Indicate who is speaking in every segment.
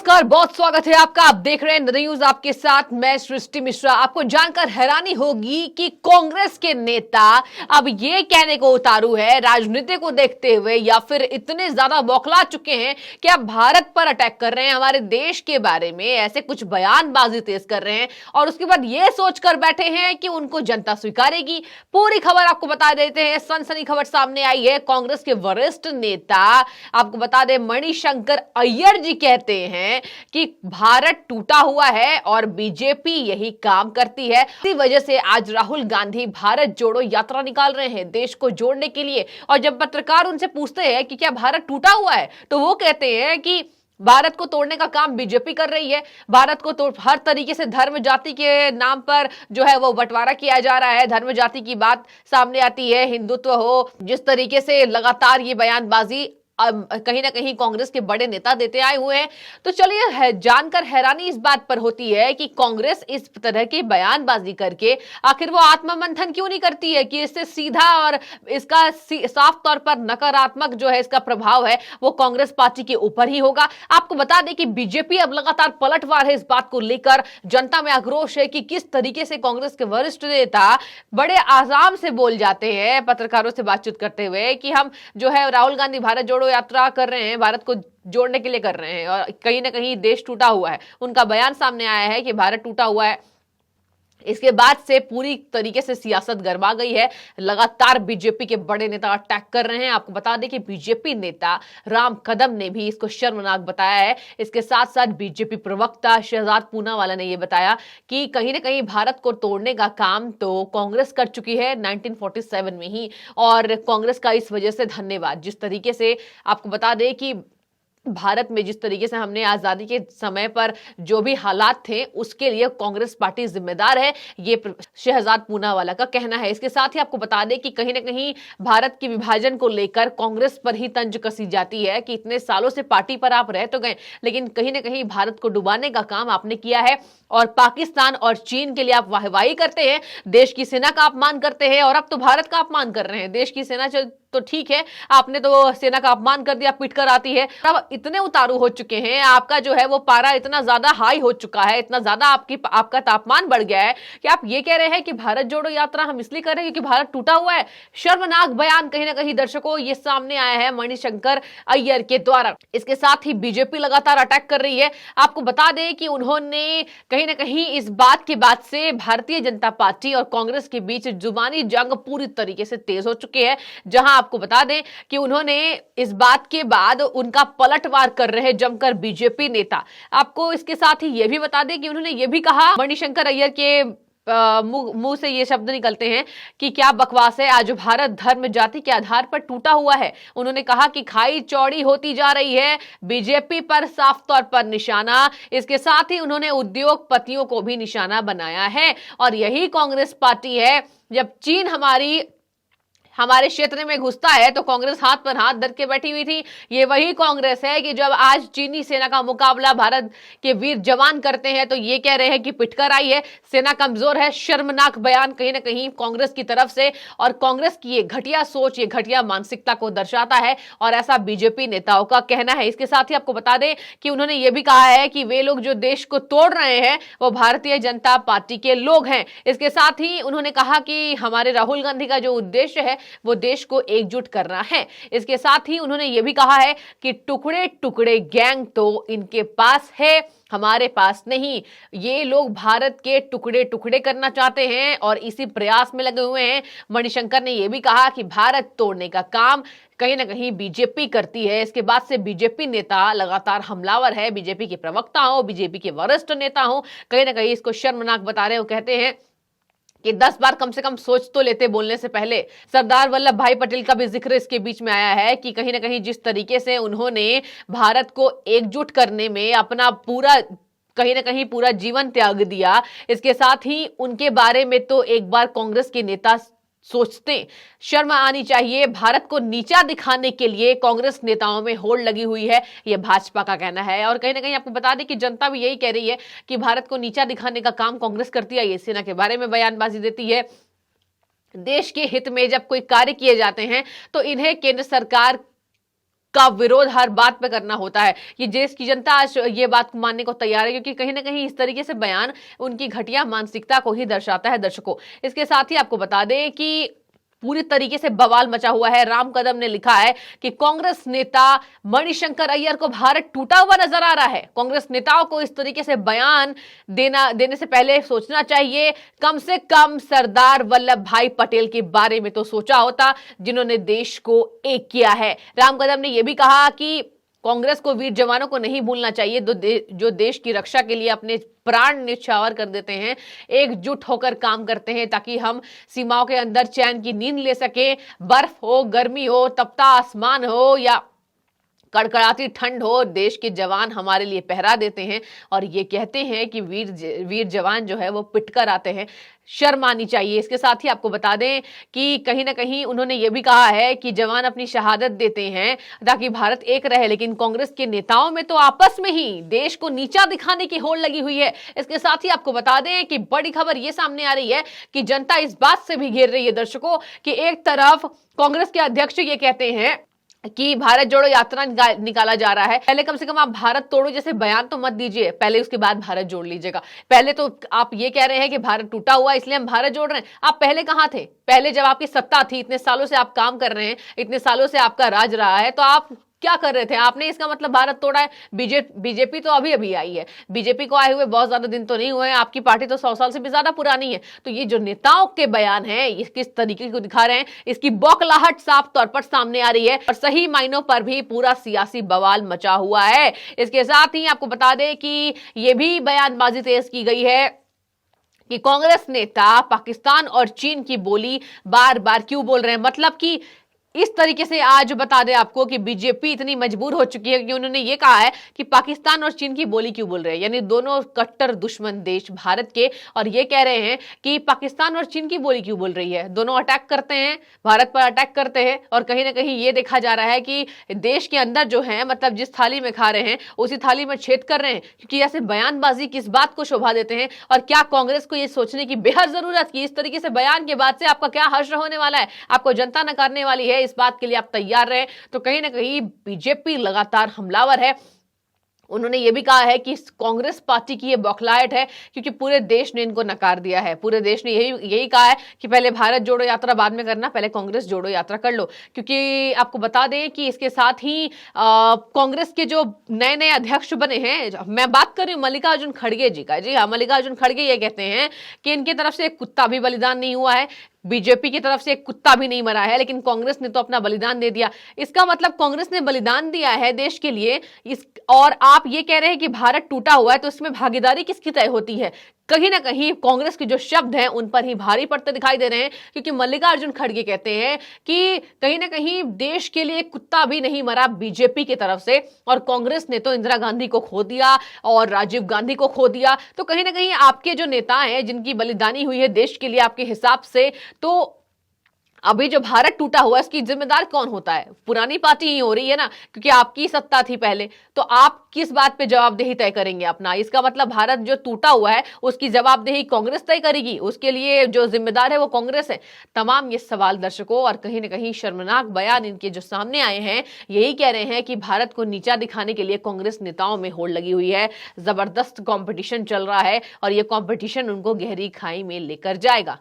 Speaker 1: नमस्कार, बहुत स्वागत है आपका। आप देख रहे हैं न्यूज आपके साथ, मैं सृष्टि मिश्रा। आपको जानकर हैरानी होगी कि कांग्रेस के नेता अब ये कहने को उतारू है राजनीति को देखते हुए, या फिर इतने ज्यादा बौखला चुके हैं कि अब भारत पर अटैक कर रहे हैं, हमारे देश के बारे में ऐसे कुछ बयानबाजी तेज कर रहे हैं और उसके बाद ये सोचकर बैठे हैं कि उनको जनता स्वीकारेगी। पूरी खबर आपको बता देते हैं। सनसनी खबर सामने आई है। कांग्रेस के वरिष्ठ नेता, आपको बता दें, मणिशंकर अय्यर जी कहते हैं कि भारत टूटा हुआ है और बीजेपी यही काम करती है। इसी वजह से आज राहुल गांधी भारत जोड़ो यात्रा निकाल रहे हैं देश को जोड़ने के लिए। और जब पत्रकार उनसे पूछते हैं कि क्या भारत टूटा हुआ है, तो वो कहते हैं कि भारत को तोड़ने का काम बीजेपी कर रही है। भारत को तोड़ हर तरीके से धर्म जाति के नाम पर जो है वो बंटवारा किया जा रहा है। धर्म जाति की बात सामने आती है, हिंदुत्व हो, जिस तरीके से लगातार ये बयानबाजी कहीं ना कहीं कांग्रेस के बड़े नेता देते आए हुए हैं। तो चलिए, जानकर हैरानी इस बात पर होती है कि कांग्रेस इस तरह की बयानबाजी करके आखिर वो आत्ममंथन क्यों नहीं करती है कि इससे सीधा और इसका साफ तौर पर नकारात्मक जो है इसका प्रभाव है वो कांग्रेस पार्टी के ऊपर ही होगा। आपको बता दें कि बीजेपी अब लगातार पलटवार है इस बात को लेकर। जनता में आक्रोश है कि किस तरीके से कांग्रेस के वरिष्ठ नेता बड़े आराम से बोल जाते हैं पत्रकारों से बातचीत करते हुए कि हम जो है राहुल गांधी भारत जोड़ो यात्रा कर रहे हैं, भारत को जोड़ने के लिए कर रहे हैं और कहीं ना कहीं देश टूटा हुआ है। उनका बयान सामने आया है कि भारत टूटा हुआ है। इसके बाद से पूरी तरीके से सियासत गरमा गई है। लगातार बीजेपी के बड़े नेता अटैक कर रहे हैं। आपको बता दें कि बीजेपी नेता राम कदम ने भी इसको शर्मनाक बताया है। इसके साथ साथ बीजेपी प्रवक्ता शहजाद पूनावाला ने यह बताया कि कहीं ना कहीं भारत को तोड़ने का काम तो कांग्रेस कर चुकी है 1947 में ही, और कांग्रेस का इस वजह से धन्यवाद। जिस तरीके से आपको बता दें कि भारत में जिस तरीके से हमने आजादी के समय पर जो भी हालात थे उसके लिए कांग्रेस पार्टी जिम्मेदार है, ये शहजाद पूनावाला का कहना है। इसके साथ ही आपको बता दें कि कहीं ना कहीं भारत के विभाजन को लेकर कांग्रेस पर ही तंज कसी जाती है कि इतने सालों से पार्टी पर आप रह तो गए, लेकिन कहीं ना कहीं भारत को डुबाने का काम आपने किया है और पाकिस्तान और चीन के लिए आप वाहवाही करते हैं, देश की सेना का अपमान करते हैं और अब तो भारत का अपमान कर रहे हैं। देश की सेना तो ठीक है, आपने तो सेना का अपमान कर दिया, पिट कर आती है। अब इतने उतारू हो चुके हैं, आपका जो है वो पारा इतना ज्यादा हाई हो चुका है, इतना ज्यादा आपका तापमान बढ़ गया है कि आप ये कह रहे हैं कि भारत जोड़ो यात्रा हम इसलिए कर रहे हैं क्योंकि भारत टूटा हुआ है। शर्मनाक बयान कहीं ना कहीं दर्शकों ये सामने आया है मणिशंकर अय्यर के द्वारा। इसके साथ ही बीजेपी लगातार अटैक कर रही है। आपको बता दें कि उन्होंने कहीं ना कहीं इस बात के बाद से भारतीय जनता पार्टी और कांग्रेस के बीच जुबानी जंग पूरी तरीके से तेज हो चुकी है, जहां आपको बता दें कि उन्होंने इस बात के बाद उनका पलटवार कर रहे हैं जमकर बीजेपी नेता। आपको इसके साथ ही यह भी बता दें कि उन्होंने यह भी कहा, मणिशंकर अय्यर के मुंह से ये शब्द निकलते हैं कि क्या बकवास है, आज भारत धर्म जाति के आधार पर टूटा हुआ है। उन्होंने कहा कि खाई चौड़ी होती जा रही है, बीजेपी पर साफ तौर पर निशाना। इसके साथ ही उन्होंने उद्योगपतियों को भी निशाना बनाया है और यही कांग्रेस पार्टी है। जब चीन हमारे क्षेत्र में घुसता है तो कांग्रेस हाथ पर हाथ धर के बैठी हुई थी। ये वही कांग्रेस है कि जब आज चीनी सेना का मुकाबला भारत के वीर जवान करते हैं तो ये कह रहे हैं कि पिटकर आई है, सेना कमजोर है। शर्मनाक बयान कहीं ना कहीं कांग्रेस की तरफ से, और कांग्रेस की ये घटिया सोच, ये घटिया मानसिकता को दर्शाता है और ऐसा बीजेपी नेताओं का कहना है। इसके साथ ही आपको बता दें कि उन्होंने ये भी कहा है कि वे लोग जो देश को तोड़ रहे हैं वो भारतीय जनता पार्टी के लोग हैं। इसके साथ ही उन्होंने कहा कि हमारे राहुल गांधी का जो उद्देश्य है वो देश को एकजुट करना है। इसके साथ ही उन्होंने यह भी कहा है कि टुकड़े टुकड़े गैंग तो इनके पास है, हमारे पास नहीं। ये लोग भारत के टुकड़े टुकड़े करना चाहते हैं और इसी प्रयास में लगे हुए हैं। मणिशंकर ने यह भी कहा कि भारत तोड़ने का काम कहीं ना कहीं बीजेपी करती है। इसके बाद से बीजेपी नेता लगातार हमलावर है। बीजेपी के प्रवक्ता हो, बीजेपी के वरिष्ठ नेता हो, कहीं ना कहीं इसको शर्मनाक बता रहे हो। कहते हैं कि 10 बार कम से कम सोच तो लेते बोलने से पहले। सरदार वल्लभ भाई पटेल का भी जिक्र इसके बीच में आया है कि कहीं ना कहीं जिस तरीके से उन्होंने भारत को एकजुट करने में अपना कहीं ना कहीं पूरा जीवन त्याग दिया। इसके साथ ही उनके बारे में तो एक बार कांग्रेस के नेता सोचते, शर्म आनी चाहिए। भारत को नीचा दिखाने के लिए कांग्रेस नेताओं में होड़ लगी हुई है, यह भाजपा का कहना है। और कहीं ना कहीं आपको बता दें कि जनता भी यही कह रही है कि भारत को नीचा दिखाने का काम कांग्रेस करती है, ये सेना के बारे में बयानबाजी देती है। देश के हित में जब कोई कार्य किए जाते हैं तो इन्हें केंद्र सरकार का विरोध हर बात पे करना होता है। ये देश की जनता आज ये बात मानने को तैयार है, क्योंकि कहीं ना कहीं इस तरीके से बयान उनकी घटिया मानसिकता को ही दर्शाता है दर्शकों। इसके साथ ही आपको बता दें कि पूरी तरीके से बवाल मचा हुआ है। राम कदम ने लिखा है कि कांग्रेस नेता मणिशंकर अय्यर को भारत टूटा हुआ नजर आ रहा है। कांग्रेस नेताओं को इस तरीके से बयान देने से पहले सोचना चाहिए। कम से कम सरदार वल्लभ भाई पटेल के बारे में तो सोचा होता, जिन्होंने देश को एक किया है। राम कदम ने यह भी कहा कि कांग्रेस को वीर जवानों को नहीं भूलना चाहिए जो देश की रक्षा के लिए अपने प्राण न्यौछावर कर देते हैं, एकजुट होकर काम करते हैं ताकि हम सीमाओं के अंदर चैन की नींद ले सके। बर्फ हो, गर्मी हो, तपता आसमान हो या कड़कड़ाती ठंड हो, देश के जवान हमारे लिए पहरा देते हैं और ये कहते हैं कि वीर जवान जो है वो पिट कर आते हैं। शर्म आनी चाहिए। इसके साथ ही आपको बता दें कि कहीं ना कहीं उन्होंने ये भी कहा है कि जवान अपनी शहादत देते हैं ताकि भारत एक रहे, लेकिन कांग्रेस के नेताओं में तो आपस में ही देश को नीचा दिखाने की होड़ लगी हुई है। इसके साथ ही आपको बता दें कि बड़ी खबर ये सामने आ रही है कि जनता इस बात से भी घेर रही है दर्शकों कि एक तरफ कांग्रेस के अध्यक्ष ये कहते हैं कि भारत जोड़ो यात्रा निकाला जा रहा है। पहले कम से कम आप भारत तोड़ो जैसे बयान तो मत दीजिए, पहले उसके बाद भारत जोड़ लीजिएगा। पहले तो आप ये कह रहे हैं कि भारत टूटा हुआ है इसलिए हम भारत जोड़ रहे हैं। आप पहले कहां थे? पहले जब आपकी सत्ता थी, इतने सालों से आप काम कर रहे हैं, इतने सालों से आपका राज रहा है, तो आप क्या कर रहे थे? आपने इसका मतलब भारत तोड़ा है। बीजेपी तो अभी अभी आई है, बीजेपी को आए हुए बहुत ज्यादा दिन तो नहीं हुए हैं, आपकी पार्टी तो 100 साल से भी ज्यादा पुरानी है। तो ये जो नेताओं के बयान है ये किस तरीके को दिखा रहे हैं, इसकी बौखलाहट साफ तौर पर सामने आ रही है और सही मायनों पर भी पूरा सियासी बवाल मचा हुआ है। इसके साथ ही आपको बता दें कि ये भी बयानबाजी तेज की गई है कि कांग्रेस नेता पाकिस्तान और चीन की बोली बार बार क्यों बोल रहे हैं। मतलब कि इस तरीके से आज बता दें आपको कि बीजेपी इतनी मजबूर हो चुकी है कि उन्होंने ये कहा है कि पाकिस्तान और चीन की बोली क्यों बोल रहे हैं, यानी दोनों कट्टर दुश्मन देश भारत के, और ये कह रहे हैं कि पाकिस्तान और चीन की बोली क्यों बोल रही है। दोनों अटैक करते हैं, भारत पर अटैक करते हैं और कहीं ना कहीं ये देखा जा रहा है कि देश के अंदर जो है, मतलब जिस थाली में खा रहे हैं उसी थाली में छेद कर रहे हैं। क्योंकि ऐसे बयानबाजी किस बात को शोभा देते हैं और क्या कांग्रेस को यह सोचने की बेहद जरूरत कि इस तरीके से बयान के बाद से आपका क्या हश्र होने वाला है, आपको जनता नकारने वाली है। इस बात के लिए आप तैयार रहे। तो कहीं ना कहीं बीजेपी लगातार हमलावर है। उन्होंने ये भी कहा है कि कांग्रेस पार्टी की ये बौखलाहट है क्योंकि पूरे देश ने इनको नकार दिया है। पूरे देश ने यही कहा है कि पहले भारत जोड़ो यात्रा बाद में करना, पहले कांग्रेस जोड़ो यात्रा कर लो। क्योंकि आपको बता दें कि इसके साथ ही कांग्रेस के जो नए नए अध्यक्ष बने हैं, मैं बात कर रही हूँ मल्लिकार्जुन खड़गे जी का। जी हाँ, मल्लिकार्जुन खड़गे ये कहते हैं कि इनकी तरफ से एक कुत्ता भी बलिदान नहीं हुआ है, बीजेपी की तरफ से एक कुत्ता भी नहीं मरा है, लेकिन कांग्रेस ने तो अपना बलिदान दे दिया। इसका मतलब कांग्रेस ने बलिदान दिया है देश के लिए। और आप ये कह रहे हैं कि भारत टूटा हुआ है, तो इसमें भागीदारी किसकी तय होती है? कहीं ना कहीं कांग्रेस के जो शब्द हैं उन पर ही भारी पड़ते दिखाई दे रहे हैं, क्योंकि मल्लिकार्जुन खड़गे कहते हैं कि कहीं ना कहीं देश के लिए कुत्ता भी नहीं मरा बीजेपी की तरफ से, और कांग्रेस ने तो इंदिरा गांधी को खो दिया और राजीव गांधी को खो दिया। तो कहीं ना कहीं आपके जो नेता हैं जिनकी बलिदानी हुई है देश के लिए आपके हिसाब से, तो अभी जो भारत टूटा हुआ है इसकी जिम्मेदार कौन होता है? पुरानी पार्टी ही हो रही है ना, क्योंकि आपकी सत्ता थी पहले। तो आप किस बात पे जवाबदेही तय करेंगे अपना? इसका मतलब भारत जो टूटा हुआ है उसकी जवाबदेही कांग्रेस तय करेगी, उसके लिए जो जिम्मेदार है वो कांग्रेस है। तमाम ये सवाल दर्शकों, और कहीं ना कहीं शर्मनाक बयान इनके जो सामने आए हैं यही कह रहे हैं कि भारत को नीचा दिखाने के लिए कांग्रेस नेताओं में होड़ लगी हुई है। जबरदस्त कॉम्पिटिशन चल रहा है और ये कॉम्पिटिशन उनको गहरी खाई में लेकर जाएगा।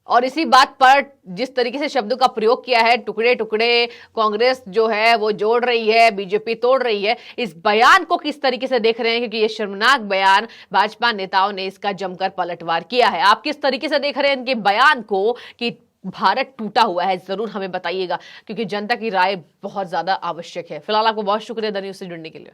Speaker 1: और इसी बात पर जिस तरीके से शब्दों का प्रयोग किया है, टुकड़े टुकड़े कांग्रेस जो है वो जोड़ रही है, बीजेपी तोड़ रही है, इस बयान को किस तरीके से देख रहे हैं? क्योंकि ये शर्मनाक बयान भाजपा नेताओं ने इसका जमकर पलटवार किया है। आप किस तरीके से देख रहे हैं इनके बयान को कि भारत टूटा हुआ है? जरूर हमें बताइएगा, क्योंकि जनता की राय बहुत ज्यादा आवश्यक है। फिलहाल आपको बहुत शुक्रिया द न्यूज़ से जुड़ने के लिए।